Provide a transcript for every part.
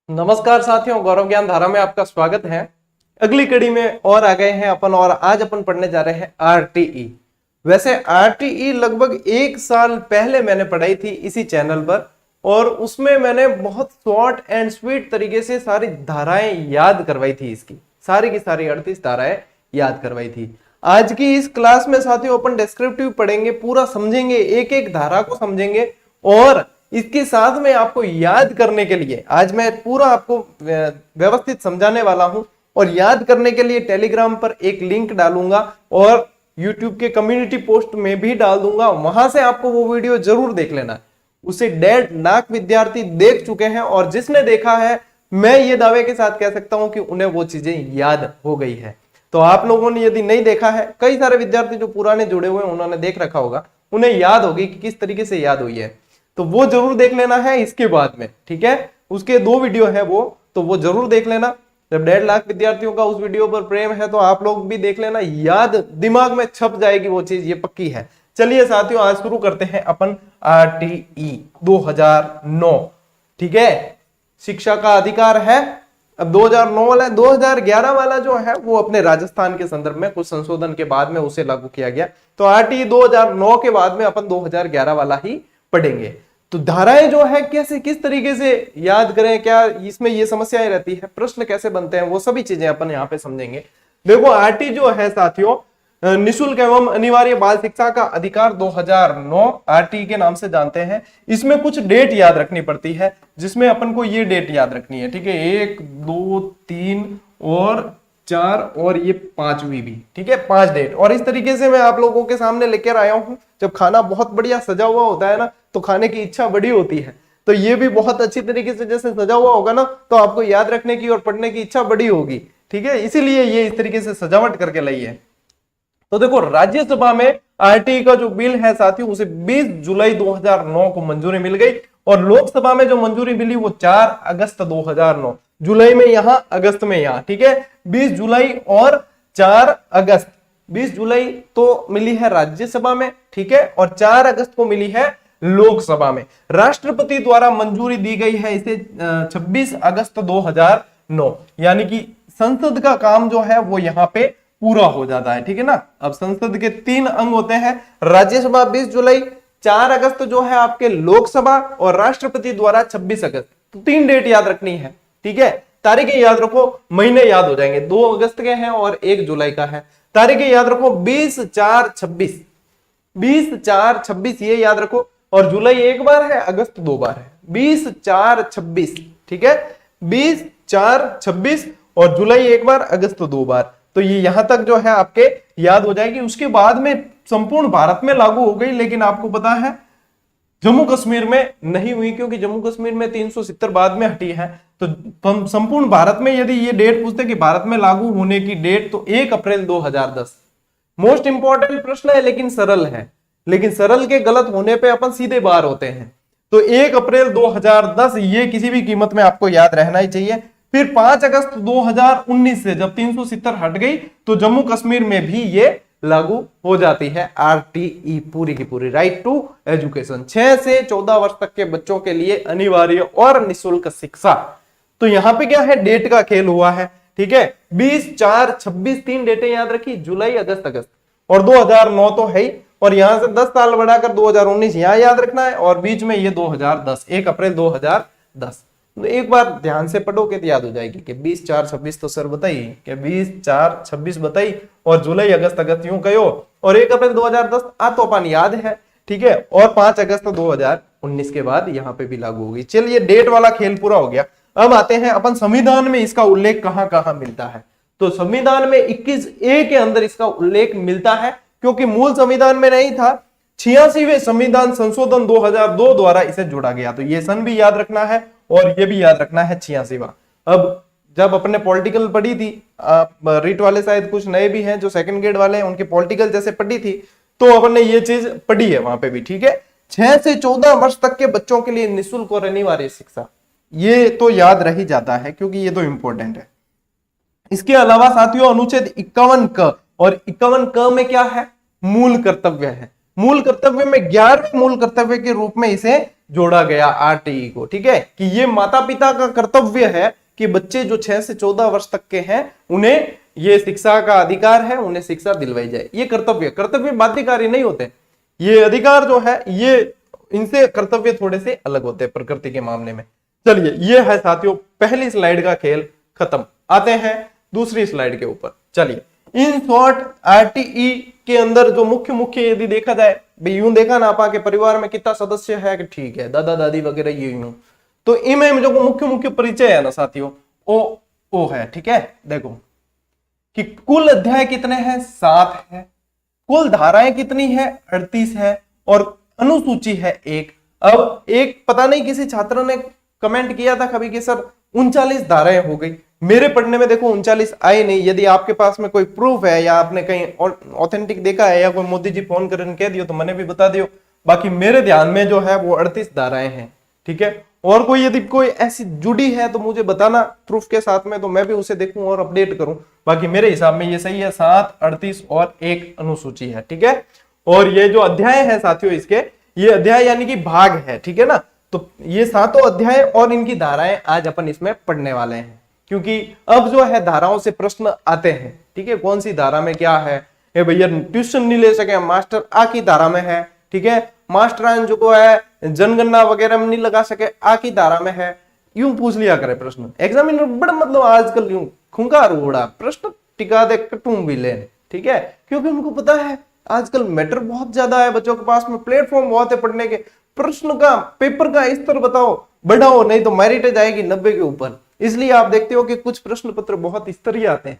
नमस्कार साथियों, गौरव ज्ञान धारा में आपका स्वागत है। अगली कड़ी में और आ गए हैं अपन और आज अपन पढ़ने जा रहे हैं आरटीई। वैसे आरटीई लगभग 1 साल पहले मैंने पढ़ाई थी इसी चैनल पर और उसमें मैंने बहुत शॉर्ट एंड स्वीट तरीके से सारी धाराएं याद करवाई थी। इसकी सारी की सारी 38 धाराएं याद करवाई थी। आज की इस क्लास में साथियों अपन डिस्क्रिप्टिव पढ़ेंगे, पूरा समझेंगे, एक एक धारा को समझेंगे और इसके साथ में आपको याद करने के लिए आज मैं पूरा आपको व्यवस्थित समझाने वाला हूं और याद करने के लिए टेलीग्राम पर एक लिंक डालूंगा और यूट्यूब के कम्युनिटी पोस्ट में भी डाल दूंगा। वहां से आपको वो वीडियो जरूर देख लेना। उसे 1.5 लाख विद्यार्थी देख चुके हैं और जिसने देखा है मैं ये दावे के साथ कह सकता हूं कि उन्हें वो चीजें याद हो गई है। तो आप लोगों ने यदि नहीं देखा है, कई सारे विद्यार्थी जो पुराने जुड़े हुए हैं उन्होंने देख रखा होगा, उन्हें याद होगी कि किस तरीके से याद हुई है, तो वो जरूर देख लेना है इसके बाद में। ठीक है, उसके 2 वीडियो है वो जरूर देख लेना। जब 1.5 लाख विद्यार्थियों का उस वीडियो पर प्रेम है तो आप लोग भी देख लेना, याद दिमाग में छप जाएगी वो चीज, ये पक्की है। चलिए साथियों, आज शुरू करते हैं अपन आरटीई 2009। ठीक है, शिक्षा का अधिकार है। अब 2009 वाला, 2011 वाला जो है वो अपने राजस्थान के संदर्भ में कुछ संशोधन के बाद में उसे लागू किया गया। तो आरटीई 2009 के बाद में अपन 2011 वाला ही पढ़ेंगे। तो धाराएं जो है कैसे, किस तरीके से याद करें, क्या इसमें ये समस्याएं रहती है, प्रश्न कैसे बनते हैं, वो सभी चीजें अपन यहाँ पे समझेंगे। देखो, आरटी जो है साथियों, निशुल्क एवं अनिवार्य बाल शिक्षा का अधिकार 2009 आरटी के नाम से जानते हैं। इसमें कुछ डेट याद रखनी पड़ती है, जिसमें अपन को ये डेट याद रखनी है। ठीक है, 1, 2, 3 और 4 और ये 5वीं भी। ठीक है, 5 डेट। और इस तरीके से मैं आप लोगों के सामने लेकर आया हूं। जब खाना बहुत बढ़िया सजा हुआ होता है ना, तो खाने की इच्छा बड़ी होती है। तो ये भी बहुत अच्छी तरीके से जैसे सजा हुआ होगा ना, तो आपको याद रखने की और पढ़ने की इच्छा बड़ी होगी। ठीक है, इसीलिए ये इस तरीके से सजावट करके लाई है। तो देखो, राज्यसभा में आरटीई का जो बिल है साथियों, उसे 20 जुलाई 2009 को मंजूरी मिल गई और लोकसभा में जो मंजूरी मिली वो 4 अगस्त 2009। जुलाई में यहां, अगस्त में यहां। ठीक है, 20 जुलाई और 4 अगस्त। 20 जुलाई तो मिली है राज्यसभा में, ठीक है, और 4 अगस्त को मिली है लोकसभा में। राष्ट्रपति द्वारा मंजूरी दी गई है इसे 26 अगस्त 2009। यानी कि संसद का काम जो है वो यहां पे पूरा हो जाता है। ठीक है ना। अब संसद के 3 अंग होते हैं, राज्यसभा 20 जुलाई, 4 अगस्त जो है आपके लोकसभा और राष्ट्रपति द्वारा 26 अगस्त। तो 3 डेट याद रखनी है। ठीक है, तारीखें याद रखो, महीने याद हो जाएंगे। 2 अगस्त के हैं और 1 जुलाई का है। तारीखें याद रखो, 20, 4, 26, 20, 4, 26 ये याद रखो। और जुलाई एक बार है, अगस्त 2 बार है। 20, 4, 26। ठीक है, 20, 4, 26 और जुलाई एक बार, अगस्त 2 बार। तो ये यहां तक जो है आपके याद हो जाएगी। उसके बाद में संपूर्ण भारत में लागू हो गई, लेकिन आपको पता है जम्मू कश्मीर में नहीं हुई, क्योंकि जम्मू कश्मीर में 370 बाद में हटी है। तो संपूर्ण भारत में यदि ये डेट पूछते कि भारत में लागू होने की डेट, तो 1 अप्रैल 2010। मोस्ट इंपॉर्टेंट प्रश्न है, लेकिन सरल है। लेकिन सरल के गलत होने पे अपन सीधे बाहर होते हैं। तो 1 अप्रैल 2010 ये किसी भी कीमत में आपको याद रहना ही चाहिए। फिर 5 अगस्त 2019 से जब 370 हट गई, तो जम्मू कश्मीर में भी ये लागू हो जाती है आरटीई पूरी की पूरी, राइट टू एजुकेशन। 6 से 14 वर्ष तक के बच्चों के लिए अनिवार्य और निःशुल्क शिक्षा। तो यहां पे क्या है, डेट का खेल हुआ है। ठीक है, 20, 4, 26 3 डेटें याद रखी, जुलाई, अगस्त, अगस्त और 2009 तो है ही। और यहां से 10 साल बढ़ाकर 2019 यहां याद रखना है और बीच में ये 2010, 1 अप्रैल 2010। तो एक बार ध्यान से पढ़ोगे तो याद हो जाएगी कि 20, 4, 26 तो सर बताइए कि 20, 4, 26 बताई और जुलाई, अगस्त, अगस्त यूं कहो और 1 अप्रैल 2010 तो अपन याद है। ठीक है, और 5 अगस्त 2019 के बाद यहाँ पे भी लागू होगी। चलिए, डेट वाला खेल पूरा हो गया। अब आते हैं अपन संविधान में इसका उल्लेख कहां कहां मिलता है। तो संविधान में 21A के अंदर इसका उल्लेख मिलता है, क्योंकि मूल संविधान में नहीं था। 86वें संविधान संशोधन 2002 द्वारा इसे जोड़ा गया। तो ये सन भी याद रखना है और ये भी याद रखना है, 86वां। अब जब अपने पॉलिटिकल पढ़ी थी, रीट वाले शायद कुछ नए भी हैं जो सेकंड ग्रेड वाले हैं, उनके पॉलिटिकल जैसे पढ़ी थी, तो अपन ने ये चीज पढ़ी है वहां पे भी। ठीक है, 6 से 14 वर्ष तक के बच्चों के लिए निःशुल्क और अनिवार्य शिक्षा, ये तो याद रह ही जाता है क्योंकि ये तो इंपॉर्टेंट है। इसके अलावा साथियों, अनुच्छेद 51 क, और 51 क में क्या है, मूल कर्तव्य है। मूल कर्तव्य में 11वें मूल कर्तव्य के रूप में इसे जोड़ा गया आरटीई को। ठीक है, कि ये माता पिता का कर्तव्य है कि बच्चे जो 6 से 14 वर्ष तक के हैं उन्हें ये शिक्षा का अधिकार है, उन्हें शिक्षा दिलवाई जाए। ये कर्तव्य बाध्यकारी नहीं होते, ये अधिकार जो है ये इनसे कर्तव्य थोड़े से अलग होते हैं प्रकृति के मामले में। चलिए, ये है साथियों पहली स्लाइड का खेल खत्म। आते हैं दूसरी स्लाइड के ऊपर। चलिए, इन शॉर्ट आरटीई के अंदर जो मुख्य यदि देखा जाए, यूं देखा ना आपा के परिवार में कितना सदस्य है कि ठीक है दादा दादी वगैरह ये यूं, तो इनमें जो मुख्य परिचय है ना साथियों ओ है। ठीक है, देखो कि कुल अध्याय कितने हैं, 7 है, कुल धाराएं कितनी है, 38 है, और अनुसूची है 1। अब एक पता नहीं किसी छात्र ने कमेंट किया था कभी कि सर 39 धाराएं हो गई। मेरे पढ़ने में देखो 39 आए नहीं। यदि आपके पास में कोई प्रूफ है या आपने कहीं ऑथेंटिक देखा है या कोई मोदी जी फोन करके कह दियो तो मैंने भी बता दियो। बाकी मेरे ध्यान में जो है वो 38 धाराएं हैं। ठीक है, और कोई यदि कोई ऐसी जुड़ी है तो मुझे बताना प्रूफ के साथ में, तो मैं भी उसे देखूं और अपडेट करूं। बाकी मेरे हिसाब में ये सही है, 7, 38 और 1 अनुसूची है। ठीक है, और ये जो अध्याय है साथियों इसके, ये अध्याय यानी कि भाग है। ठीक है ना, तो ये 7 अध्याय और इनकी धाराएं आज अपन इसमें पढ़ने वाले हैं, क्योंकि अब जो है धाराओं से प्रश्न आते हैं। ठीक है, कौन सी धारा में क्या है, ये भैया ट्यूशन नहीं ले सके मास्टर आ की धारा में है। ठीक है, मास्टरान जो है जनगणना वगैरह में नहीं लगा सके आ की धारा में है। यूं पूछ लिया करे प्रश्न, एग्जामिनर बड़ा मतलब आजकल यूं खुंखार उड़ा प्रश्न टिका दे कटूं भी ले। ठीक है, क्योंकि उनको पता है आजकल मैटर बहुत ज्यादा है, बच्चों के पास में प्लेटफॉर्म बहुत है पढ़ने के। प्रश्न का पेपर का स्तर बताओ, बढ़ाओ, नहीं तो मेरिट आएगी 90 के ऊपर। इसलिए आप देखते हो कि कुछ प्रश्न पत्र बहुत स्तरीय आते हैं,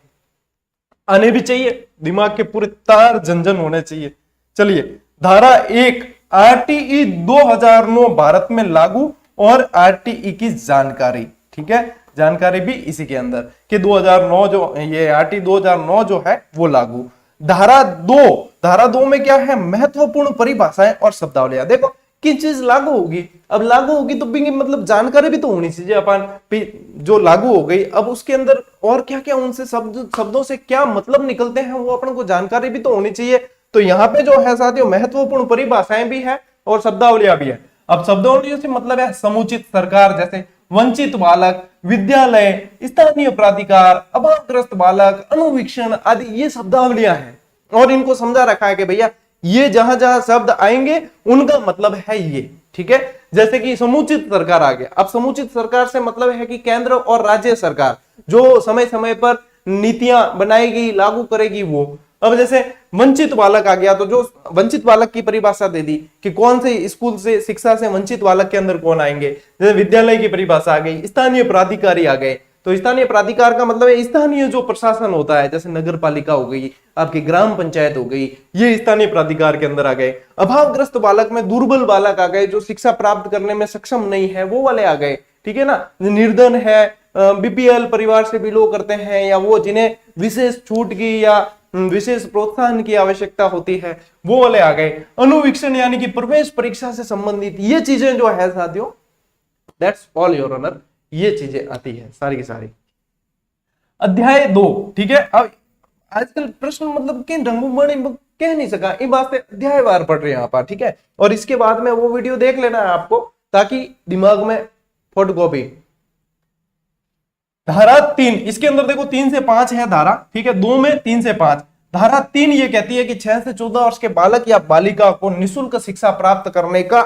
आने भी चाहिए, दिमाग के पूरे तार झंझन होने चाहिए। चलिए, धारा 1 आरटीई 2009 भारत में लागू और आरटीई की जानकारी। ठीक है, जानकारी भी इसी के अंदर कि 2009 जो ये आरटीई 2009 जो है वो लागू। धारा 2 में क्या है, महत्वपूर्ण परिभाषाएं और शब्दावलियां। देखो किस चीज लागू होगी, अब लागू होगी तो भी मतलब जानकारी भी तो होनी चाहिए अपन जो लागू हो गई। अब उसके अंदर और क्या क्या उनसे शब्दों से क्या मतलब निकलते हैं वो अपन को जानकारी भी तो होनी चाहिए। तो यहाँ पे जो है साथियों महत्वपूर्ण परिभाषाएं भी है और शब्दावलियां भी है। अब शब्दावलियों से मतलब है समुचित सरकार, जैसे वंचित बालक, विद्यालय, स्थानीय प्राधिकार, अभावग्रस्त बालक, अनुवीक्षण आदि ये शब्दावलियां हैं। और इनको समझा रखा है कि भैया ये जहां जहां शब्द आएंगे उनका मतलब है ये। ठीक है, जैसे कि समुचित सरकार आ गया। अब समुचित सरकार से मतलब है कि केंद्र और राज्य सरकार जो समय समय पर नीतियां बनाएगी, लागू करेगी वो। अब जैसे वंचित बालक आ गया, तो जो वंचित बालक की परिभाषा दे दी कि कौन से स्कूल से शिक्षा से वंचित बालक के अंदर कौन आएंगे। जैसे विद्यालय की परिभाषा आ गई, स्थानीय प्राधिकारी आ गए। तो स्थानीय प्राधिकार का मतलब है स्थानीय जो प्रशासन होता है, जैसे नगर पालिका हो गई, आपकी ग्राम पंचायत हो गई, ये स्थानीय प्राधिकार के अंदर आ गए। अभावग्रस्त बालक में दुर्बल बालक आ गए, जो शिक्षा प्राप्त करने में सक्षम नहीं है, वो वाले आ गए। ठीक है ना, निर्धन है, बीपीएल परिवार से बिलोंग करते हैं, या वो जिन्हें विशेष छूट की या विशेष प्रोत्साहन की आवश्यकता होती है, वो वाले आ गए। अनुवीक्षण यानी कि प्रवेश परीक्षा से संबंधित ये चीजें जो है साथियों, दैट्स ऑल योर ऑनर, ये चीजें आती है सारी की सारी। अध्याय 2। ठीक है, अब आजकल प्रश्न मतलब के रंगूमणि कह नहीं सका, इन बात से अध्यायवार पढ़ रहे हैं आप। ठीक है, और इसके बाद में वो वीडियो देख लेना है आपको, ताकि दिमाग में फोटोकॉपी। धारा 3, इसके अंदर देखो 3 से 5 है धारा। ठीक है, 2 में 3 से 5। धारा 3 ये कहती है कि 6 से 14 वर्ष के बालक या बालिका को निःशुल्क शिक्षा प्राप्त करने का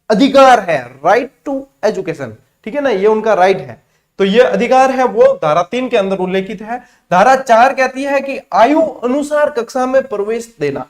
अधिकार है, राइट टू एजुकेशन। ठीक है ना, ये उनका राइट है। तो ये अधिकार है वो धारा 3 के अंदर उल्लेखित है। धारा 4 कहती है कि आयु अनुसार कक्षा में प्रवेश देना।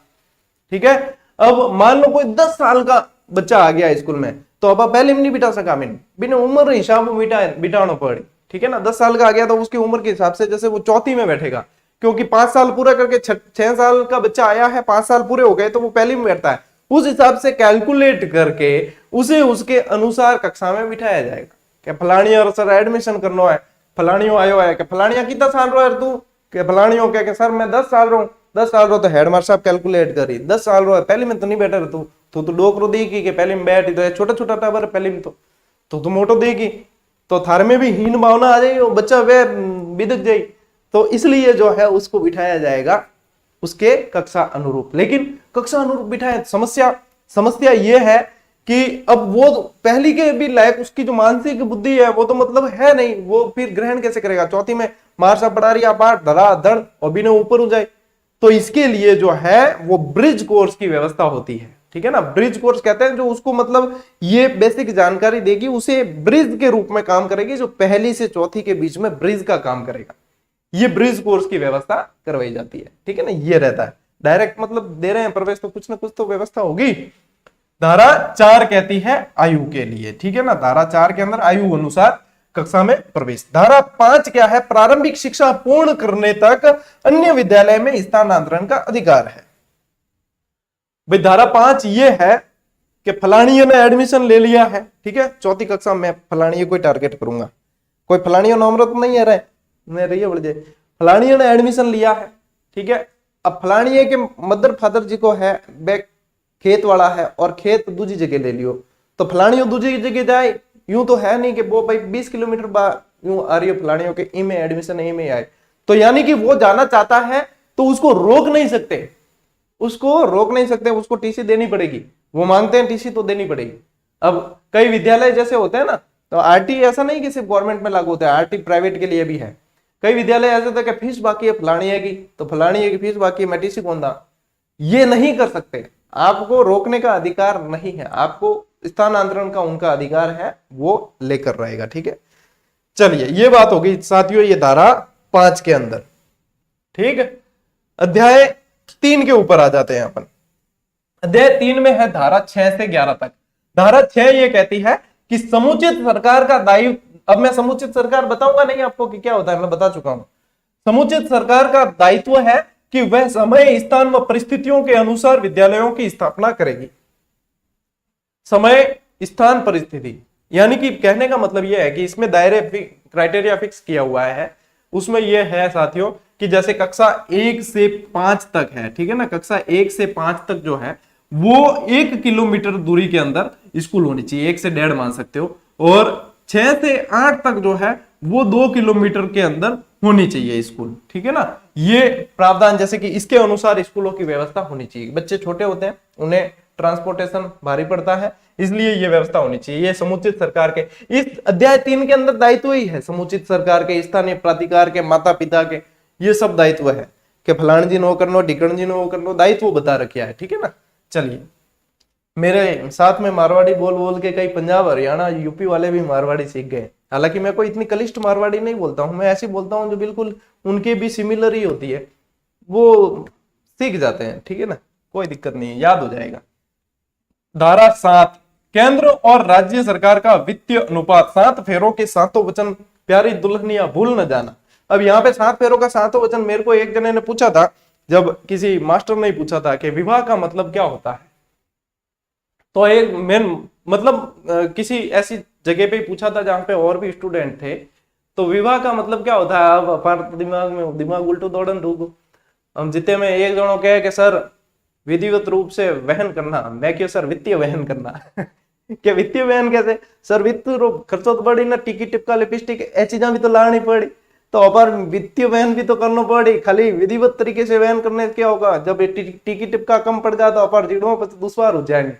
ठीक है, अब मान लो कोई 10 साल का बच्चा आ गया स्कूल में, तो अब पहले में नहीं बिठा सका, मैंने बिना उम्र हिसाब में बिठाना पड़े। ठीक है ना, 10 साल का आ गया तो उसकी उम्र के हिसाब से जैसे वो चौथी में बैठेगा, क्योंकि 5 साल पूरा करके 6 साल का बच्चा आया है, 5 साल पूरे हो गए तो वो पहली में बैठता है। उस हिसाब से कैलकुलेट करके उसे उसके अनुसार कक्षा में बिठाया जाएगा। कि फलानी और सर एडमिशन करना है, फलानियों आयो है कि फलानिया कितना साल रो है तू, कि फलानियों कह के सर मैं 10 साल रो, 10 साल रो, तो हेडमास्टर साहब कैलकुलेट करी 10 साल रो है, पहले में तो नहीं बैठा तू, तो डोकरो देगी कि पहले में बैठी, तो छोटा छोटा टाबर पहले में तो मोटो देगी, तो थार में भी हीन भावना आ जाएगी, बच्चा वे बिदक जाए। तो इसलिए जो है उसको बिठाया जाएगा उसके कक्षा अनुरूप। लेकिन कक्षा अनुरूप बिठाए, समस्या ये है कि अब वो पहली के भी लायक उसकी जो मानसिक बुद्धि है वो तो मतलब है नहीं, वो फिर ग्रहण कैसे करेगा। चौथी में मारसा पड़ा रही पाठ धरा धड़ और बिना ऊपर हो जाए, तो इसके लिए जो है वो ब्रिज कोर्स की व्यवस्था होती है, ठीक है ना। ब्रिज कोर्स कहते हैं जो उसको मतलब ये बेसिक जानकारी देगी, उसे ब्रिज के रूप में काम करेगी, जो पहली से चौथी के बीच में ब्रिज का काम करेगा। ये ब्रिज कोर्स की व्यवस्था करवाई जाती है, ठीक है ना। ये रहता है डायरेक्ट मतलब दे रहे हैं प्रवेश तो कुछ ना कुछ तो व्यवस्था होगी। धारा 4 कहती है आयु के लिए, ठीक है ना। धारा 4 के अंदर आयु अनुसार कक्षा में प्रवेश। धारा 5 क्या है, प्रारंभिक शिक्षा पूर्ण करने तक अन्य विद्यालय में स्थानांतरण का अधिकार है। भाई धारा 5 ये है कि फलानियों ने एडमिशन ले लिया है, ठीक है, चौथी कक्षा में फलानियों को टारगेट करूंगा, कोई फलानियों नामरत नहीं है रहे मैं रही बोल जाए, फलानियों ने एडमिशन लिया है, ठीक है। अब फलानिये के मदर फादर जी को है बैक खेत वाला है और खेत दूसरी जगह ले लियो, तो फलानियों दूसरी जगह जाए, यूं तो है नहीं कि वो भाई 20 किलोमीटर बाद यूं आ रही है फलानियों के ई में एडमिशन ई में आए, तो यानी कि वो जाना चाहता है तो उसको रोक नहीं सकते, उसको टीसी देनी पड़ेगी, वो मांगते हैं टीसी तो देनी पड़ेगी। अब कई विद्यालय जैसे होते हैं ना, तो आरटी ऐसा नहीं कि सिर्फ गवर्नमेंट में लागू होता है, आरटी प्राइवेट के लिए भी है। कई विद्यालय ऐसे होते हैं कि फीस बाकी है फलानी की, तो फलानी की फीस बाकी है मैं टीसी कौन दा, ये नहीं कर सकते, आपको रोकने का अधिकार नहीं है, आपको स्थानांतरण का उनका अधिकार है, वो लेकर रहेगा, ठीक है। चलिए ये बात हो गई साथियों, ये धारा 5 के अंदर, ठीक है। अध्याय 3 के ऊपर आ जाते हैं अपन। अध्याय 3 में है धारा 6 से 11 तक। धारा 6 ये कहती है कि समुचित सरकार का दायित्व, अब मैं समुचित सरकार बताऊंगा नहीं आपको कि क्या होता है, मैं बता चुका हूं। समुचित सरकार का दायित्व है कि वह समय स्थान व परिस्थितियों के अनुसार विद्यालयों की स्थापना करेगी। समय स्थान परिस्थिति यानी कि कहने का मतलब यह है कि इसमें दायरे क्राइटेरिया फिक्स किया हुआ है, उसमें यह है साथियों कि जैसे कक्षा 1 से 5 तक है, ठीक है ना, कक्षा 1 से 5 तक जो है वो 1 किलोमीटर दूरी के अंदर स्कूल होनी चाहिए, 1 से 1.5 मान सकते हो, और 6 से 8 तक जो है वो 2 किलोमीटर के अंदर होनी चाहिए स्कूल, ठीक है ना। ये प्रावधान जैसे कि इसके अनुसार स्कूलों की व्यवस्था होनी चाहिए। बच्चे छोटे होते हैं, उन्हें ट्रांसपोर्टेशन भारी पड़ता है, इसलिए ये व्यवस्था होनी चाहिए। ये समुचित सरकार के इस अध्याय 3 के अंदर दायित्व ही है, समुचित सरकार के, स्थानीय प्राधिकार के, माता पिता के, ये सब दायित्व है कि फलान जी नो करनो, ढिकण जी नो करनो, दायित्व बता रखा है, ठीक है ना। चलिए मेरे साथ में मारवाड़ी बोल बोल के कई पंजाब हरियाणा यूपी वाले भी मारवाड़ी सीख गए, हालांकि मैं कोई इतनी कलिष्ठ मारवाड़ी नहीं बोलता हूं, मैं ऐसी बोलता हूं जो बिल्कुल उनके भी सिमिलर ही होती है, वो सीख जाते हैं, ठीक है ना, कोई दिक्कत नहीं है, याद हो जाएगा। धारा 7 केंद्र और राज्य सरकार का वित्तीय अनुपात, 7 फेरों के सातों वचन प्यारी दुल्हनिया भूल न जाना। अब यहाँ पे 7 फेरों का सातों वचन मेरे को एक जने ने पूछा था, जब किसी मास्टर ने पूछा था कि विवाह का मतलब क्या होता है, तो एक मेन मतलब किसी ऐसी जगह पे पूछा था जहां पे और भी स्टूडेंट थे, तो विवाह का मतलब क्या होता है, अब हमारे दिमाग में दिमाग उल्टो दौड़न रुको, हम जितने में एक जनों कहे कि सर विधिवत रूप से वहन करना, मैं क्यों सर वित्तीय वहन करना क्या वित्तीय वहन कैसे सर, वित्त खर्चो तो बड़ी ना, टिकी टिपका लिपस्टिक ए चीजा भी तो लानी पड़ी, तो अपर वित्तीय वहन भी तो करना पड़ी, खाली विधिवत तरीके से वहन करने से क्या होगा, जब टिकी टिपका कम पड़ जाता तो अपर जीड़ों पर दुश्वार हो जाएंगे,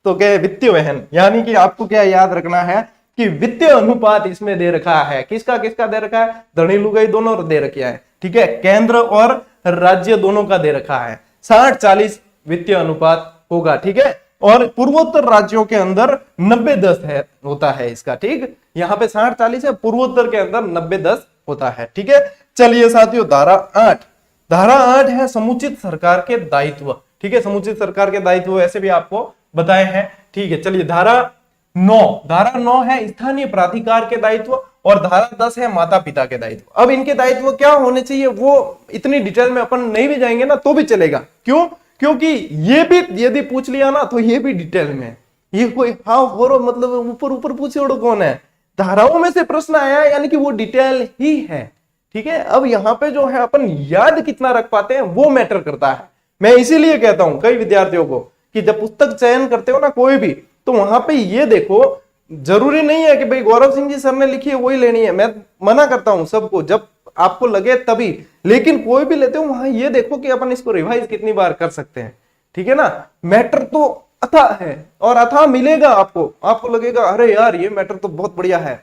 तो क्या वित्तीय वहन। यानी कि आपको क्या याद रखना है कि वित्तीय अनुपात इसमें दे रखा है, किसका किसका दे रखा है, धनी लुगाई दोनों दे रखा है, ठीक है, केंद्र और राज्य दोनों का दे रखा है, 60-40 वित्तीय अनुपात होगा, ठीक है। और पूर्वोत्तर राज्यों के अंदर 90-10 है होता है इसका, ठीक, यहाँ पे 60-40 है, पूर्वोत्तर के अंदर 90-10 होता है, ठीक है। चलिए साथियों धारा 8, धारा 8 है समुचित सरकार के दायित्व, ठीक है, समुचित सरकार के दायित्व ऐसे भी आपको बताए हैं, ठीक है। चलिए धारा 9, धारा 9 है स्थानीय प्राधिकार के दायित्व, और धारा 10 है माता पिता के दायित्व। अब इनके दायित्व क्या होने चाहिए वो इतनी डिटेल में अपन नहीं भी जाएंगे ना तो भी चलेगा, क्यों, क्योंकि ये भी यदि पूछ लिया ना तो ये भी डिटेल में, ये कोई हाँ हो मतलब ऊपर ऊपर पूछे उड़ो कौन है, धाराओं में से प्रश्न आया यानी कि वो डिटेल ही है, ठीक है। अब यहाँ पे जो है अपन याद कितना रख पाते हैं वो मैटर करता है। मैं इसीलिए कहता हूं कई विद्यार्थियों को कि जब पुस्तक चयन करते हो ना कोई भी, तो वहां पे ये देखो, जरूरी नहीं है कि भाई गौरव सिंह जी सर ने लिखी है वही लेनी है, मैं मना करता हूं सबको, जब आपको लगे तभी, लेकिन कोई भी लेते हो वहां ये देखो कि अपन इसको रिवाइज कितनी बार कर सकते हैं, ठीक है ना। मैटर तो अथाह है और अथाह मिलेगा आपको। आपको लगेगा अरे यार ये मैटर तो बहुत बढ़िया है,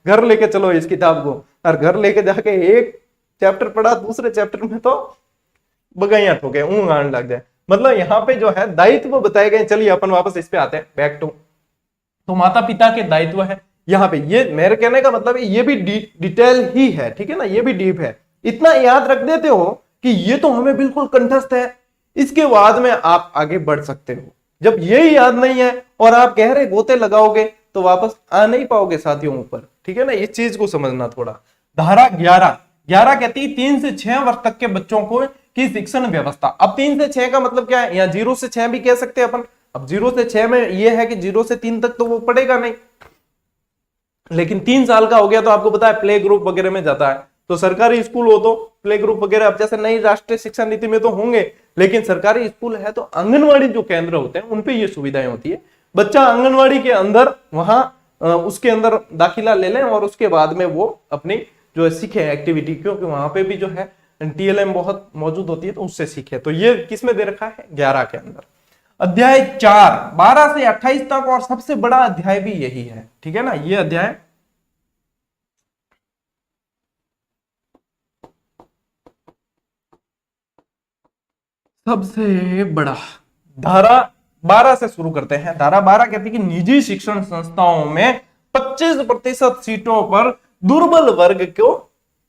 घर लेके चलो इस किताब को, और घर लेके जाके एक चैप्टर पढ़ा, दूसरे चैप्टर में तो बगाइयां ठोके, ऊंग आने लग जाए। मतलब यहाँ पे जो है दायित्व बताए गए। चलिए अपन वापस इस पे आते हैं, बैक टू। तो माता पिता के दायित्व है यहाँ पे। ये मेरे कहने का मतलब है ये भी डिटेल ही है, ठीक है ना, ये भी डीप है। इतना याद रख देते हो कि ये तो हमें बिल्कुल कंठस्थ है, इसके बाद में आप आगे बढ़ सकते हो। जब ये याद नहीं है और आप कह रहे गोते लगाओगे तो वापस आ नहीं पाओगे साथियों ऊपर, ठीक है ना, इस चीज को समझना थोड़ा। धारा 11 कहती है 3 से 6 वर्ष तक के बच्चों को की शिक्षण व्यवस्था। अब 3 से 6 का मतलब क्या है, यहाँ 0 से 6 भी कह सकते हैं अपन। अब 0 से 6 में यह है कि 0 से 3 तक तो वो पढ़ेगा नहीं, लेकिन 3 साल का हो गया तो आपको पता है प्ले ग्रुप वगैरह में जाता है। तो सरकारी स्कूल हो तो प्ले ग्रुप वगैरह, अब जैसे नई राष्ट्रीय शिक्षा नीति में तो होंगे, लेकिन सरकारी स्कूल है तो आंगनवाड़ी जो केंद्र होते हैं उनपे ये सुविधाएं होती है। बच्चा आंगनवाड़ी के अंदर वहां उसके अंदर दाखिला ले लें और उसके बाद में वो अपनी जो है सीखे एक्टिविटी, क्योंकि वहां पे भी जो है टीएलएम बहुत मौजूद होती है तो उससे सीखे। तो ये किस में दे रखा है, 11 के अंदर। अध्याय 4 12 से 28 तक, और सबसे बड़ा अध्याय भी यही है, ठीक है ना, ये अध्याय सबसे बड़ा। धारा 12 से शुरू करते हैं। धारा 12 कहती है कि निजी शिक्षण संस्थाओं में 25% सीटों पर दुर्बल वर्ग को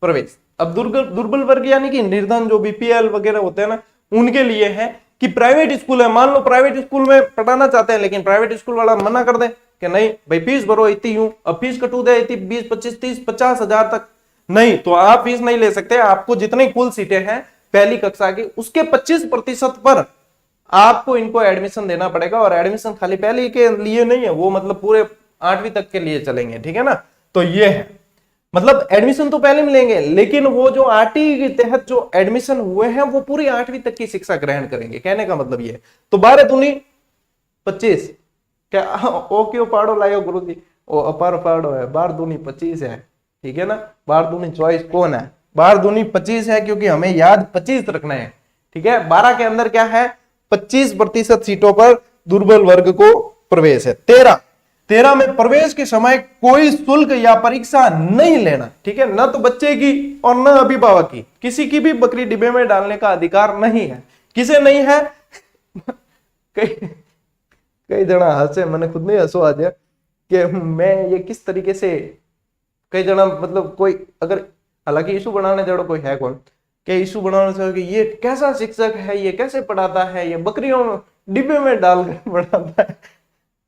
प्रवेश। अब दुर्बल वर्ग यानी कि निर्धन, जो बीपीएल वगैरह होते हैं ना, उनके लिए है कि प्राइवेट स्कूल है, मान लो प्राइवेट स्कूल में पढ़ाना चाहते हैं, लेकिन प्राइवेट स्कूल वाला मना कर दे कि नहीं भाई फीस भरो इतनी, यूं अब फीस कटू दे इतनी 20 25 30 50 हजार तक, नहीं तो आप फीस नहीं ले सकते। आपको जितनी कुल सीटें हैं पहली कक्षा की उसके 25% पर आपको इनको एडमिशन देना पड़ेगा। और एडमिशन खाली पहली के लिए नहीं है, वो मतलब पूरे 8वीं तक के लिए चलेंगे, ठीक है ना। तो ये है, मतलब एडमिशन तो पहले मिलेंगे, लेकिन वो जो आरटीई के तहत जो एडमिशन हुए हैं वो पूरी 8वीं तक की शिक्षा ग्रहण करेंगे। कहने का मतलब ये है। तो 12 दूनी 25, क्या ओ क्यों पाड़ो लायो गुरु जी, ओ अपार पाड़ो है, 12 दूनी 25 है, ठीक है ना। 12 दूनी 24 कौन है, 12 दूनी 25 है, क्योंकि हमें याद 25 रखना है, ठीक है। 12 के अंदर क्या है, 25% सीटों पर दुर्बल वर्ग को प्रवेश है। 13 में प्रवेश के समय कोई शुल्क या परीक्षा नहीं लेना, ठीक है। न तो बच्चे की और न अभिभावक की, किसी की भी बकरी डिब्बे में डालने का अधिकार नहीं है। किसे नहीं है कई जना हंसे, मैंने खुद नहीं हंसो आ गया कि मैं ये किस तरीके से, कई जना मतलब कोई अगर, हालांकि इशू बनाने जड़ो कोई है कौन कि इशू बनाने से कि ये कैसा शिक्षक है, ये कैसे पढ़ाता है, ये बकरियों डिब्बे में डाल कर पढ़ाता है।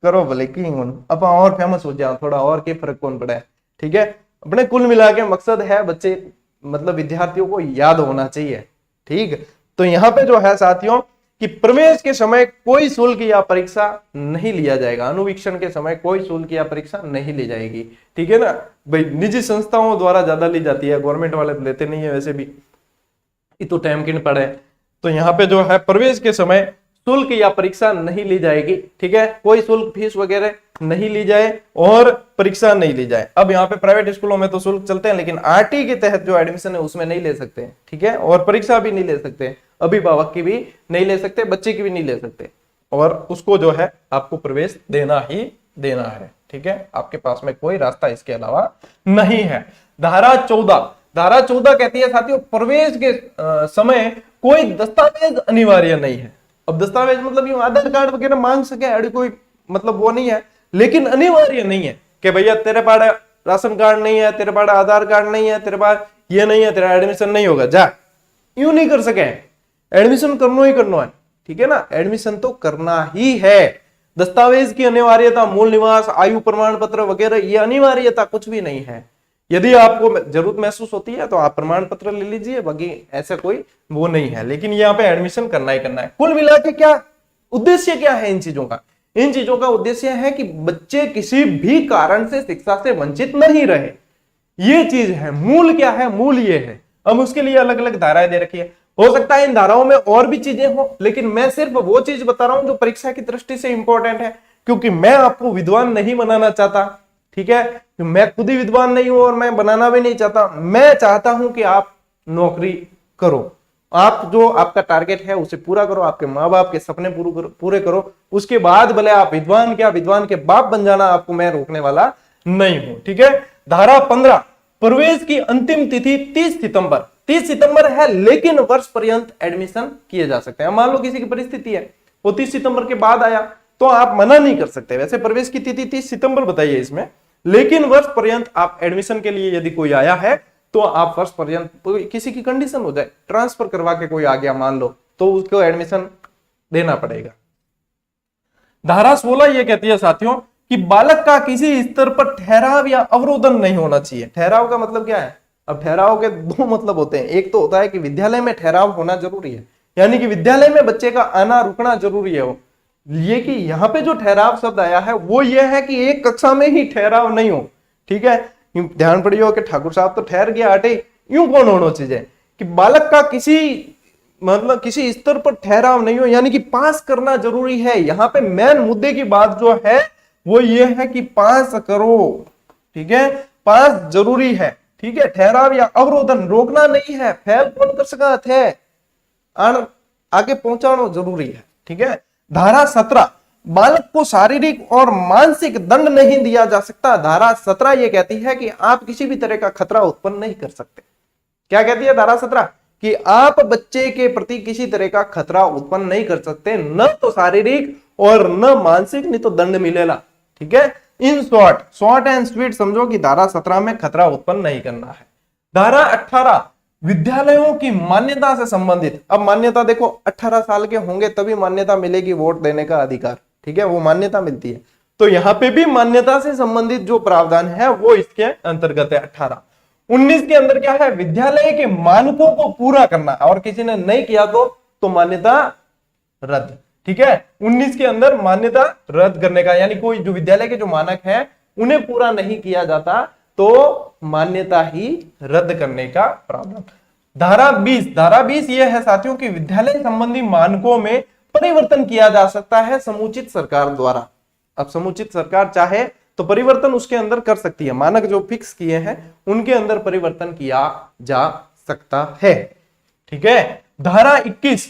करो भले की अपन और फेमस हो जाओ थोड़ा, और के फर्क कौन पड़ा है, ठीक है। अपने कुल मिला के मकसद है बच्चे मतलब विद्यार्थियों को याद होना चाहिए, ठीक। तो यहाँ पे जो है साथियों कि प्रवेश के समय कोई शुल्क या परीक्षा नहीं लिया जाएगा, अनुवीक्षण के समय कोई शुल्क या परीक्षा नहीं ली जाएगी, ठीक है ना भाई। निजी संस्थाओं द्वारा ज्यादा ली जाती है, गवर्नमेंट वाले लेते नहीं है वैसे भी, ये तो टाइम किन पड़े। तो यहाँ पे जो है प्रवेश के समय शुल्क या परीक्षा नहीं ली जाएगी, ठीक है। कोई शुल्क फीस वगैरह नहीं ली जाए और परीक्षा नहीं ली जाए। अब यहाँ पे प्राइवेट स्कूलों में तो शुल्क चलते हैं, लेकिन आरटी के तहत जो एडमिशन है उसमें नहीं ले सकते, ठीक है। और परीक्षा भी नहीं ले सकते, अभिभावक की भी नहीं ले सकते, बच्चे की भी नहीं ले सकते, और उसको जो है आपको प्रवेश देना ही देना है, ठीक है। आपके पास में कोई रास्ता इसके अलावा नहीं है। धारा 14 कहती है साथियों प्रवेश के समय कोई दस्तावेज अनिवार्य नहीं है। अब दस्तावेज मतलब यूं आधार कार्ड वगैरह मांग सके, अड़ी कोई मतलब वो नहीं है, लेकिन अनिवार्य नहीं है कि भैया तेरे पास राशन कार्ड नहीं है, तेरे पास आधार कार्ड नहीं है, तेरे पास ये नहीं है, तेरा एडमिशन नहीं होगा, जा, यूं नहीं कर सके। एडमिशन करना ही करना है, ठीक है ना, एडमिशन तो करना ही है। दस्तावेज की अनिवार्यता, मूल निवास, आयु प्रमाण पत्र वगैरह ये अनिवार्यता कुछ भी नहीं है। यदि आपको जरूरत महसूस होती है तो आप प्रमाण पत्र ले लीजिए, बाकी ऐसा कोई वो नहीं है, लेकिन यहाँ पे एडमिशन करना ही करना है। कुल मिला के क्या उद्देश्य क्या है इन चीजों का, इन चीजों का उद्देश्य है कि बच्चे किसी भी कारण से शिक्षा से वंचित नहीं रहे, ये चीज है। मूल क्या है, मूल ये है। अब उसके लिए अलग अलग धाराएं दे रखी है, हो सकता है इन धाराओं में और भी चीजें हो, लेकिन मैं सिर्फ वो चीज बता रहा हूं जो परीक्षा की दृष्टि से इंपॉर्टेंट है, क्योंकि मैं आपको विद्वान नहीं बनाना चाहता, ठीक है। मैं खुद ही विद्वान नहीं हूं और मैं बनाना भी नहीं चाहता। मैं चाहता हूं कि आप नौकरी करो, आप जो आपका टारगेट है उसे पूरा करो, आपके माँ बाप के सपने पूरे करो, उसके बाद भले आप विद्वान क्या विद्वान के बाप बन जाना, आपको मैं रोकने वाला नहीं हूं। ठीक है। धारा 15, प्रवेश की अंतिम तिथि 30 सितंबर। 30 सितंबर है, लेकिन वर्ष पर्यंत एडमिशन किए जा सकते हैं। मान लो किसी की परिस्थिति है वो 30 सितंबर के बाद आया तो आप मना नहीं कर सकते। वैसे प्रवेश की तिथि 30 सितंबर बताइए इसमें, लेकिन वर्ष पर्यंत आप एडमिशन के लिए यदि कोई आया है तो आप वर्ष पर्यंत, किसी की कंडीशन हो जाए ट्रांसफर करवा के कोई आ गया मान लो, तो उसको एडमिशन देना पड़ेगा। धारा 16 ये कहती है साथियों कि बालक का किसी स्तर पर ठहराव या अवरोधन नहीं होना चाहिए। ठहराव का मतलब क्या है? अब ठहराव के दो मतलब होते हैं। एक तो होता है कि विद्यालय में ठहराव होना जरूरी है, यानी कि विद्यालय में बच्चे का आना रुकना जरूरी है। ये कि यहाँ पे जो ठहराव शब्द आया है वो ये है कि एक कक्षा में ही ठहराव नहीं हो। ठीक है, ध्यान पड़ियो कि ठाकुर साहब तो ठहर गया हटे, यूं कौन होना चाहिए कि बालक का किसी स्तर पर ठहराव नहीं हो, यानी कि पास करना जरूरी है। यहाँ पे मेन मुद्दे की बात जो है वो ये है कि पास करो। ठीक है, पास जरूरी है। ठीक है, ठहराव या अवरोधन रोकना नहीं है। फेल कौन कर सका थे, आगे पहुंचाना जरूरी है। ठीक है। धारा 17, बालक को शारीरिक और मानसिक दंड नहीं दिया जा सकता। धारा 17 ये कहती है कि आप किसी भी तरह का खतरा उत्पन्न नहीं कर सकते। क्या कहती है धारा 17? कि आप बच्चे के प्रति किसी तरह का खतरा उत्पन्न नहीं कर सकते, न तो शारीरिक और न मानसिक, नहीं तो दंड मिलेगा। ठीक है। इन शॉर्ट एंड स्वीट समझो कि धारा 17 में खतरा उत्पन्न नहीं करना है। धारा 18, विद्यालयों की मान्यता से संबंधित। अब मान्यता देखो, 18 साल के होंगे तभी मान्यता मिलेगी वोट देने का अधिकार। ठीक है, वो मान्यता मिलती है। तो यहाँ पे भी मान्यता से संबंधित जो प्रावधान है वो इसके अंतर्गत है। 18। 19 के अंदर क्या है? विद्यालय के मानकों को पूरा करना, और किसी ने नहीं किया तो मान्यता रद्द। ठीक है, 19 के अंदर मान्यता रद्द करने का, यानी कोई जो विद्यालय के जो मानक है उन्हें पूरा नहीं किया जाता तो मान्यता ही रद्द करने का प्रावधान। धारा 20 ये है साथियों कि विद्यालय संबंधी मानकों में परिवर्तन किया जा सकता है समुचित सरकार द्वारा। अब समुचित सरकार चाहे तो परिवर्तन उसके अंदर कर सकती है। मानक जो फिक्स किए हैं उनके अंदर परिवर्तन किया जा सकता है। ठीक है। धारा 21,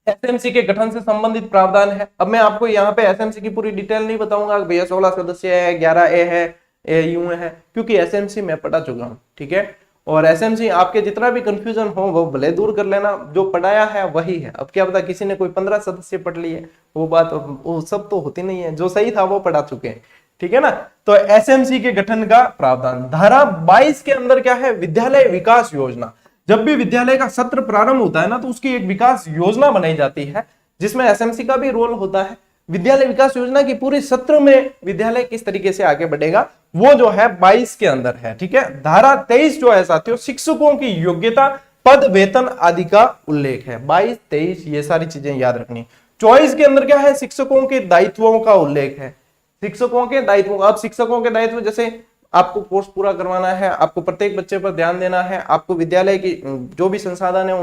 एसएमसी के गठन से संबंधित प्रावधान है। अब मैं आपको यहाँ पे एसएमसी की पूरी डिटेल नहीं बताऊंगा भैया 16 सदस्य है, 11A है, यूं है, क्योंकि एसएमसी मैं पढ़ा चुका हूं। ठीक है, और एसएमसी आपके जितना भी कंफ्यूजन हो वो भले दूर कर लेना, जो पढ़ाया है वही है। अब क्या पता किसी ने कोई 15 सदस्य पढ़ लिए, वो बात वो सब तो होती नहीं है, जो सही था वो पढ़ा चुके हैं। ठीक है ना। तो एसएमसी के गठन का प्रावधान। धारा 22 के अंदर क्या है? विद्यालय विकास योजना। जब भी विद्यालय का सत्र प्रारंभ होता है ना तो उसकी एक विकास योजना बनाई जाती है जिसमें एसएमसी का भी रोल होता है। विद्यालय विकास योजना की पूरे सत्र में विद्यालय किस तरीके से आगे बढ़ेगा वो जो है 22 के अंदर है। ठीक है। धारा 23 जो है साथियों, शिक्षकों की योग्यता, पद, वेतन आदि का उल्लेख है। 22, 23 ये सारी चीजें याद रखनी। 24 के अंदर क्या है? शिक्षकों के दायित्वों का उल्लेख है। शिक्षकों के दायित्व। अब शिक्षकों के दायित्व जैसे आपको कोर्स पूरा करवाना है, आपको प्रत्येक बच्चे पर ध्यान देना है, आपको विद्यालय की जो भी संसाधन है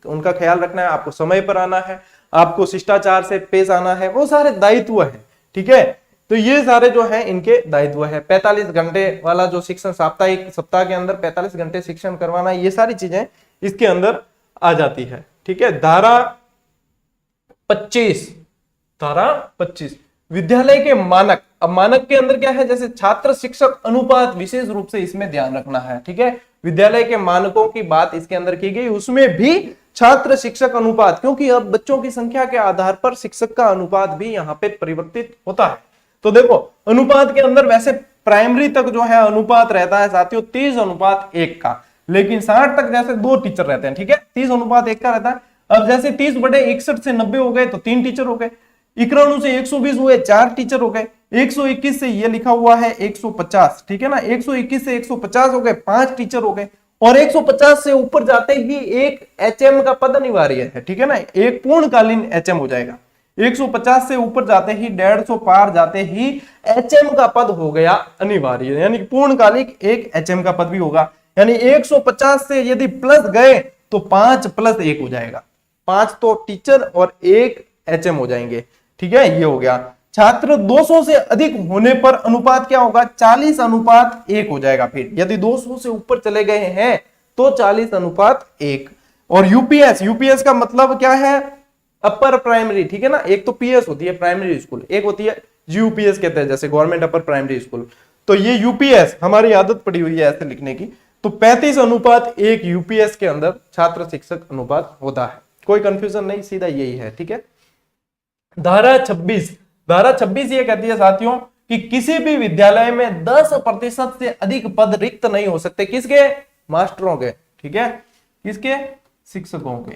उनका ख्याल रखना है, आपको समय पर आना है, आपको शिष्टाचार से पेश आना है, वो सारे दायित्व है। ठीक है, तो ये सारे जो है इनके दायित्व है। 45 घंटे वाला जो शिक्षण सप्ताह के अंदर 45 घंटे शिक्षण करवाना, ये सारी चीजें इसके अंदर आ जाती है। ठीक है। धारा 25 विद्यालय के मानक। अब मानक के अंदर क्या है? जैसे छात्र शिक्षक अनुपात, विशेष रूप से इसमें ध्यान रखना है। ठीक है, विद्यालय के मानकों की बात इसके अंदर की गई, उसमें भी छात्र शिक्षक अनुपात, क्योंकि अब बच्चों की संख्या के आधार पर शिक्षक का अनुपात भी यहाँ पे परिवर्तित होता है। तो देखो अनुपात के अंदर वैसे प्राइमरी तक जो है अनुपात रहता है साथियों 30:1 का, लेकिन 60 तक जैसे 2 टीचर रहते हैं। ठीक है, 30:1 का रहता है। अब जैसे 30/61 से 90 हो गए तो 3 टीचर हो गए, 91 से 120 हुए 4 टीचर हो गए, 121 से ये लिखा हुआ है 150। ठीक है ना, 121 से 150 हो गए 5 टीचर हो गए, और 150 से ऊपर जाते ही एक एचएम का पद अनिवार्य है। ठीक है ना, एक पूर्णकालीन एचएम हो जाएगा। 150 से ऊपर जाते ही 150 पार जाते ही एचएम का पद हो गया अनिवार्य, यानी पूर्णकालिक एक एचएम का पद भी होगा। यानी 150 से यदि प्लस गए तो 5 + 1 हो जाएगा, 5 तो टीचर और 1 एचएम हो जाएंगे। ठीक है, ये हो गया। छात्र 200 से अधिक होने पर अनुपात क्या होगा? 40:1 हो जाएगा। फिर यदि 200 से ऊपर चले गए हैं तो 40:1, और यूपीएस, यूपीएस का मतलब क्या है? अपर प्राइमरी, ठीक है ना। एक तो पीएस होती है प्राइमरी स्कूल, एक होती है यूपीएस कहते हैं, जैसे गवर्नमेंट अपर प्राइमरी स्कूल। तो ये यूपीएस, हमारी आदत पड़ी हुई है ऐसे लिखने की, तो 35:1 यूपीएस के अंदर छात्र शिक्षक अनुपात होता है। कोई कंफ्यूजन नहीं, सीधा यही है, ठीक है। धारा 26, धारा 26 ये कहती है साथियों कि किसी भी विद्यालय में 10% से अधिक पद रिक्त नहीं हो सकते। किसके? मास्टरों के, ठीक है। किसके? शिक्षकों के।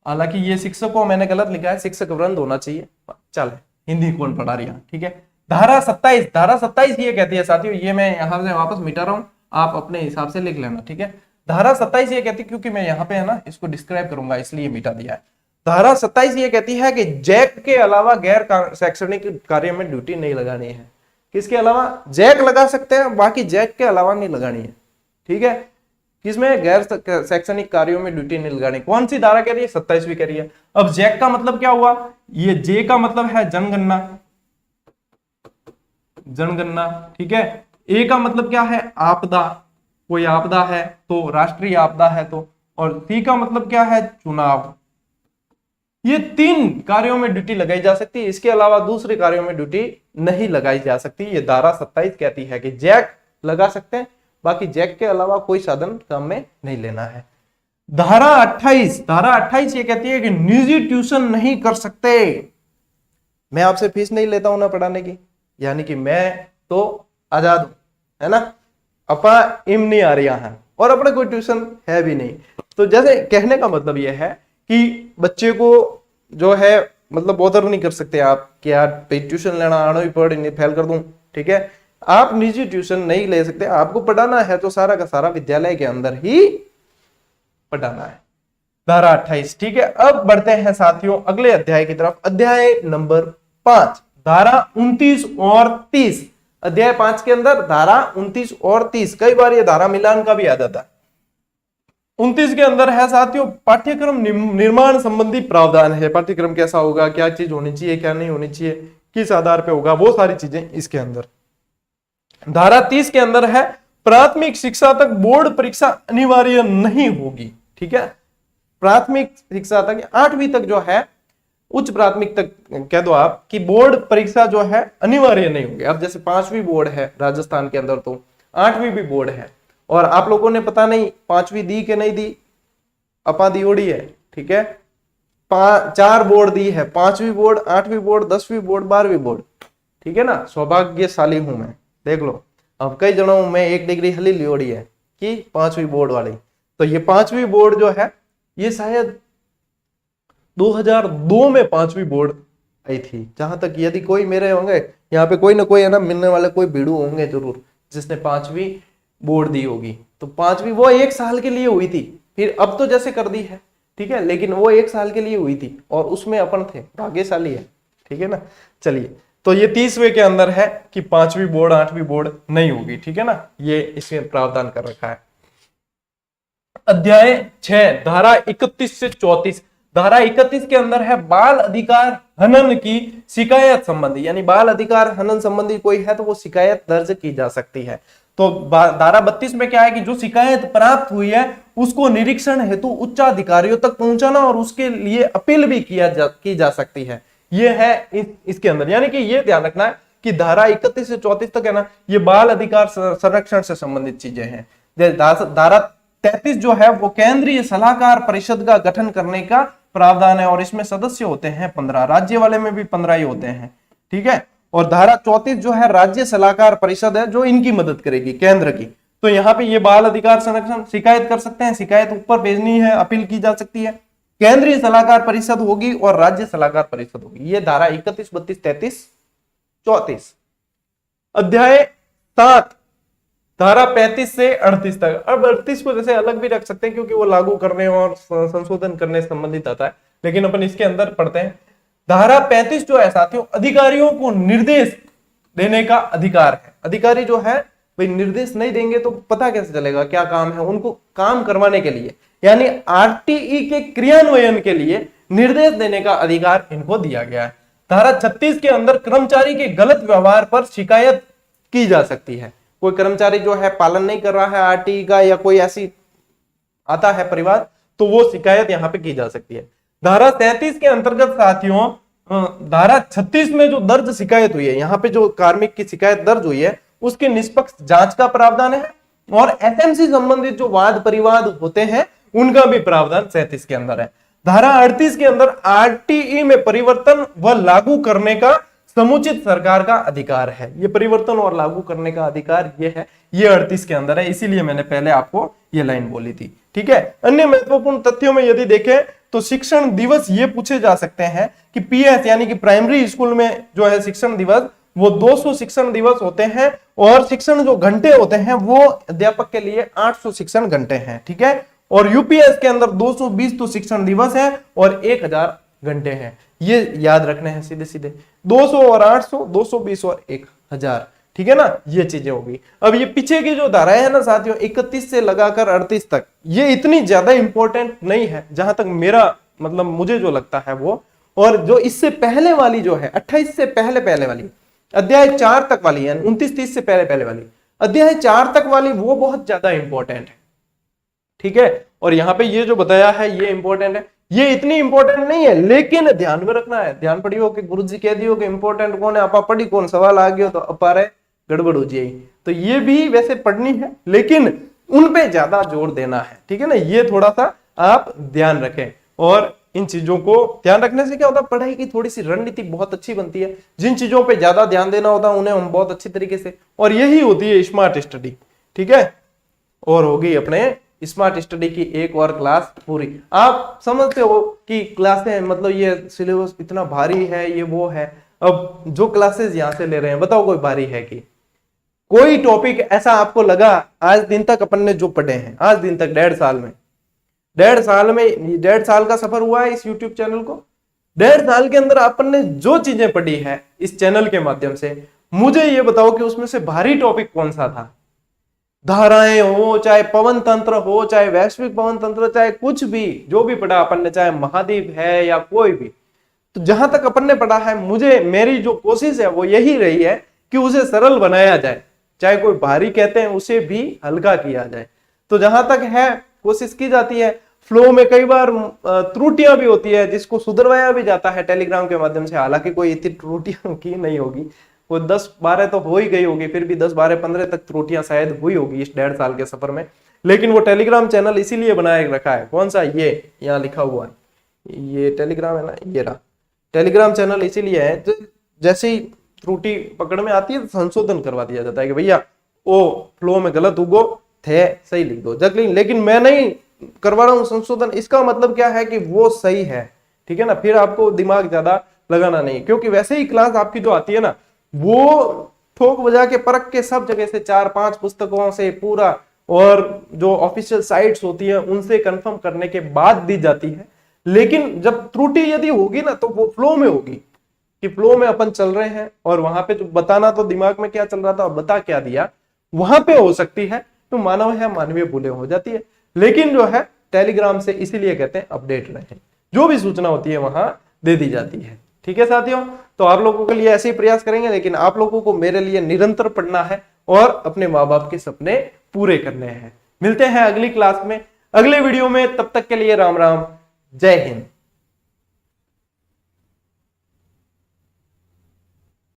हालांकि ये शिक्षकों मैंने गलत लिखा है, शिक्षक वृंद होना चाहिए। चल, हिंदी कौन पढ़ा रही है, ठीक है। धारा 27, धारा 27 ये कहती है साथियों, ये मैं यहां से वापस मिटा रहा हूं, आप अपने हिसाब से लिख लेना, ठीक है। धारा 27 ये कहती है, क्योंकि मैं यहाँ पे है ना इसको डिस्क्राइब करूंगा इसलिए मिटा दिया है। धारा 27 ये कहती है कि जैक के अलावा गैर शैक्षणिक कार्य में ड्यूटी नहीं लगानी है। किसके अलावा? जैक लगा सकते हैं, बाकी जैक के अलावा नहीं लगानी है, ठीक है। किसमें? गैर शैक्षणिक कार्यों में ड्यूटी नहीं लगानी। कौन सी धारा कह रही है? 27वीं कह रही है। अब जैक का मतलब क्या हुआ? ये जे का मतलब है जनगणना, जनगणना, ठीक है। ए का मतलब क्या है? आपदा, कोई आपदा है तो, राष्ट्रीय आपदा है तो। और सी का मतलब क्या है? चुनाव। ये 3 कार्यों में ड्यूटी लगाई जा सकती है, इसके अलावा दूसरे कार्यों में ड्यूटी नहीं लगाई जा सकती। ये धारा 27 कहती है कि जैक लगा सकते हैं, बाकी जैक के अलावा कोई साधन काम में नहीं लेना है। धारा 28, धारा 28 ये कहती है कि निजी ट्यूशन नहीं कर सकते। मैं आपसे फीस नहीं लेता हूं ना पढ़ाने की, यानी कि मैं तो आजाद हूं, है ना। अपा इम नहीं आ रही है और अपना कोई ट्यूशन है भी नहीं। तो जैसे कहने का मतलब यह है कि बच्चे को जो है मतलब बॉदर नहीं कर सकते आप कि यार ट्यूशन लेना आना भी पढ़ नहीं फेल कर दूं, ठीक है। आप निजी ट्यूशन नहीं ले सकते, आपको पढ़ाना है तो सारा का सारा विद्यालय के अंदर ही पढ़ाना है। धारा 28, ठीक है। अब बढ़ते हैं साथियों अगले अध्याय की तरफ, अध्याय नंबर 5, धारा 29 और 30। अध्याय 5 के अंदर धारा 29 और 30, कई बार ये धारा मिलान का भी आ जाता है। 29 के अंदर है साथियों पाठ्यक्रम निर्माण संबंधी प्रावधान है। पाठ्यक्रम कैसा होगा, क्या चीज होनी चाहिए, क्या नहीं होनी चाहिए, किस आधार पे होगा, वो सारी चीजें इसके अंदर। धारा 30 के अंदर है प्राथमिक शिक्षा तक बोर्ड परीक्षा अनिवार्य नहीं होगी, ठीक है। प्राथमिक शिक्षा तक 8वीं तक जो है, उच्च प्राथमिक तक कह दो आप कि बोर्ड परीक्षा जो है अनिवार्य नहीं होगी। अब जैसे 5वीं बोर्ड है राजस्थान के अंदर, तो 8वीं भी बोर्ड है। और आप लोगों ने पता नहीं 5वीं दी कि नहीं दी, अपा दी ओड़ी है, ठीक है। 4 बोर्ड दी है, 5वीं बोर्ड, 8वीं बोर्ड, 10वीं बोर्ड, 12वीं बोर्ड, ठीक है ना। सौभाग्यशाली हूं मैं, देख लो। अब कई जनों में 1 डिग्री हली लियोड़ी है कि 5वीं बोर्ड वाली। तो ये 5वीं बोर्ड जो है ये शायद 2002 में 5वीं बोर्ड आई थी, जहां तक यदि कोई मेरे होंगे यहाँ पे कोई ना कोई है ना मिलने वाले कोई बीड़ू होंगे जरूर जिसने 5वीं बोर्ड दी होगी। तो 5वीं वो 1 साल के लिए हुई थी, फिर अब तो जैसे कर दी है, ठीक है, लेकिन वो 1 साल के लिए हुई थी और उसमें अपन थे, भाग्यशाली है, ठीक है ना। चलिए, तो ये 30वें के अंदर है कि 5वीं बोर्ड 8वीं बोर्ड नहीं होगी, ठीक है ना, ये इसमें प्रावधान कर रखा है। अध्याय 6 धारा 31 से 34। धारा 31 के अंदर है बाल अधिकार हनन की शिकायत संबंधी, यानी बाल अधिकार हनन संबंधी कोई है तो वो शिकायत दर्ज की जा सकती है। तो धारा 32 में क्या है कि जो शिकायत प्राप्त हुई है उसको निरीक्षण हेतु उच्च अधिकारियों तक पहुंचाना और उसके लिए अपील भी की जा सकती है। ये है इसके अंदर, यानी कि ये ध्यान रखना है कि धारा 31 से 34 तक है ना, ये बाल अधिकार संरक्षण से संबंधित चीजें हैं। धारा 33 जो है वो केंद्रीय सलाहकार परिषद का गठन करने का प्रावधान है और इसमें सदस्य होते हैं 15, राज्य वाले में भी 15 ही होते हैं, ठीक है। और धारा 34 जो है राज्य सलाहकार परिषद है जो इनकी मदद करेगी केंद्र की। तो यहाँ पे ये बाल अधिकार संरक्षण शिकायत कर सकते हैं, शिकायत ऊपर भेजनी है, अपील की जा सकती है, केंद्रीय सलाहकार परिषद होगी और राज्य सलाहकार परिषद होगी। ये धारा 31, 32, 33, 34। अध्याय 7 धारा 35 से 38 तक। अब 38 को जैसे अलग भी रख सकते हैं क्योंकि वो लागू करने और संशोधन करने संबंधित आता है, लेकिन अपन इसके अंदर पढ़ते हैं। धारा 35 जो है साथियों अधिकारियों को निर्देश देने का अधिकार है। अधिकारी जो है भाई निर्देश नहीं देंगे तो पता कैसे चलेगा क्या काम है, उनको काम करवाने के लिए यानी आरटीई के क्रियान्वयन के लिए निर्देश देने का अधिकार इनको दिया गया है। धारा 36 के अंदर कर्मचारी के गलत व्यवहार पर शिकायत की जा सकती है। कोई कर्मचारी जो है पालन नहीं कर रहा है आरटीई का, या कोई ऐसी आता है परिवार, तो वो शिकायत यहाँ पे की जा सकती है। धारा 33 के अंतर्गत साथियों धारा 36 में जो दर्ज शिकायत हुई है, यहाँ पे जो कार्मिक की शिकायत दर्ज हुई है उसकी निष्पक्ष जांच का प्रावधान है, और एफएमसी संबंधित जो वाद परिवाद होते हैं उनका भी प्रावधान 37 के अंदर है। धारा 38 के अंदर आरटीई में परिवर्तन व लागू करने का समुचित सरकार का अधिकार है। ये परिवर्तन और लागू करने का अधिकार ये है, ये 38 के अंदर है, इसीलिए मैंने पहले आपको ये लाइन बोली थी। ठीक है, अन्य महत्वपूर्ण तथ्यों में यदि देखें तो शिक्षण दिवस ये पूछे जा सकते हैं कि पीएस यानी कि प्राइमरी स्कूल में जो है शिक्षण दिवस वो 200 शिक्षण दिवस होते हैं, और शिक्षण जो घंटे होते हैं वो अध्यापक के लिए 800 शिक्षण घंटे हैं। ठीक है, और यूपीएस के अंदर 220 तो शिक्षण दिवस है और 1000 घंटे हैं। ये याद रखने हैं सीधे सीधे, 200 और 800, 220 और 1000। ठीक है ना, ये चीजें होगी। अब ये पीछे की जो धाराएं है ना साथियों, 31 से लगाकर 38 तक, ये इतनी ज्यादा इंपॉर्टेंट नहीं है जहां तक मेरा मतलब मुझे जो लगता है वो। और जो इससे पहले वाली जो है 28 से पहले वाली अध्याय 4 तक वाली है, 29-30 से पहले वाली अध्याय 4 तक वाली, वो बहुत ज्यादा इंपॉर्टेंट है। ठीक है, और यहाँ पे ये जो बताया है ये इंपॉर्टेंट है, ये इतनी इंपॉर्टेंट नहीं है लेकिन ध्यान में रखना है। ध्यान पढ़ियो कि गुरुजी कह दियो कि इंपॉर्टेंट कौन है, आपा पढ़ी कौन, सवाल आ गया तो अपारे गड़बड़ हो जाएगी। तो ये भी वैसे पढ़नी है लेकिन उन पे ज्यादा जोर देना है। ठीक है ना, ये थोड़ा सा आप ध्यान रखें, और इन चीजों को ध्यान रखने से क्या होता है, पढ़ाई की थोड़ी सी रणनीति बहुत अच्छी बनती है। जिन चीजों पे ज्यादा ध्यान देना होता है उन्हें हम बहुत अच्छी तरीके से, और यही होती है स्मार्ट स्टडी। ठीक है, और होगी अपने स्मार्ट स्टडी की एक और क्लास पूरी। आप समझते हो कि क्लासें मतलब ये सिलेबस इतना भारी है, ये वो है। अब जो क्लासेस यहां से ले रहे हैं बताओ कोई भारी है कि कोई टॉपिक ऐसा आपको लगा आज दिन तक अपन ने जो पढ़े हैं, आज दिन तक 1.5 साल में, 1.5 साल का सफर हुआ है इस यूट्यूब चैनल को, 1.5 साल के अंदर अपन ने जो चीजें पढ़ी है इस चैनल के माध्यम से, मुझे ये बताओ कि उसमें से भारी टॉपिक कौन सा था। धाराएं हो, चाहे पवन तंत्र हो, चाहे वैश्विक पवन तंत्र, चाहे कुछ भी जो भी पढ़ा अपन ने, चाहे महाद्वीप है या कोई भी, तो जहां तक अपन ने पढ़ा है, मुझे मेरी जो कोशिश है वो यही रही है कि उसे सरल बनाया जाए, चाहे कोई भारी कहते हैं उसे भी हल्का किया जाए। तो जहां तक है कोशिश की जाती है। फ्लो में कई बार त्रुटियां भी होती है जिसको सुधरवाया भी जाता है टेलीग्राम के माध्यम से, हालांकि कोई इतनी त्रुटियां की नहीं होगी, वो 10-12 तो हो ही गई होगी, फिर भी 10-12-15 तक त्रुटियां शायद हुई होगी इस 1.5 साल के सफर में। लेकिन वो टेलीग्राम चैनल इसीलिए बनाए रखा है, कौन सा, ये यहाँ लिखा हुआ है, ये टेलीग्राम है ना, ये रहा टेलीग्राम चैनल, इसीलिए है जैसे ही त्रुटि पकड़ में आती है तो संशोधन करवा दिया जाता है कि भैया ओ फ्लो में गलत उगो थे, सही लिख दो जगली। लेकिन मैं नहीं करवा रहा हूं संशोधन, इसका मतलब क्या है कि वो सही है। ठीक है ना, फिर आपको दिमाग ज्यादा लगाना नहीं, क्योंकि वैसे ही क्लास आपकी जो आती है ना वो ठोक बजा के परख के सब जगह से 4-5 पुस्तकों से पूरा, और जो ऑफिशियल साइट्स होती है उनसे कंफर्म करने के बाद दी जाती है। लेकिन जब त्रुटि यदि होगी ना तो वो फ्लो में होगी कि फ्लो में अपन चल रहे हैं, और वहां पे जो बताना तो दिमाग में क्या चल रहा था और बता क्या दिया, वहां पे हो सकती है तो मानव है, मानवीय भूलें हो जाती है। लेकिन जो है टेलीग्राम से इसीलिए कहते हैं अपडेट रहे, जो भी सूचना होती है वहां दे दी जाती है। ठीक है साथियों, तो आप लोगों के लिए ऐसे ही प्रयास करेंगे, लेकिन आप लोगों को मेरे लिए निरंतर पढ़ना है और अपने माँ बाप के सपने पूरे करने हैं। मिलते हैं अगली क्लास में, अगले वीडियो में, तब तक के लिए राम राम, जय हिंद।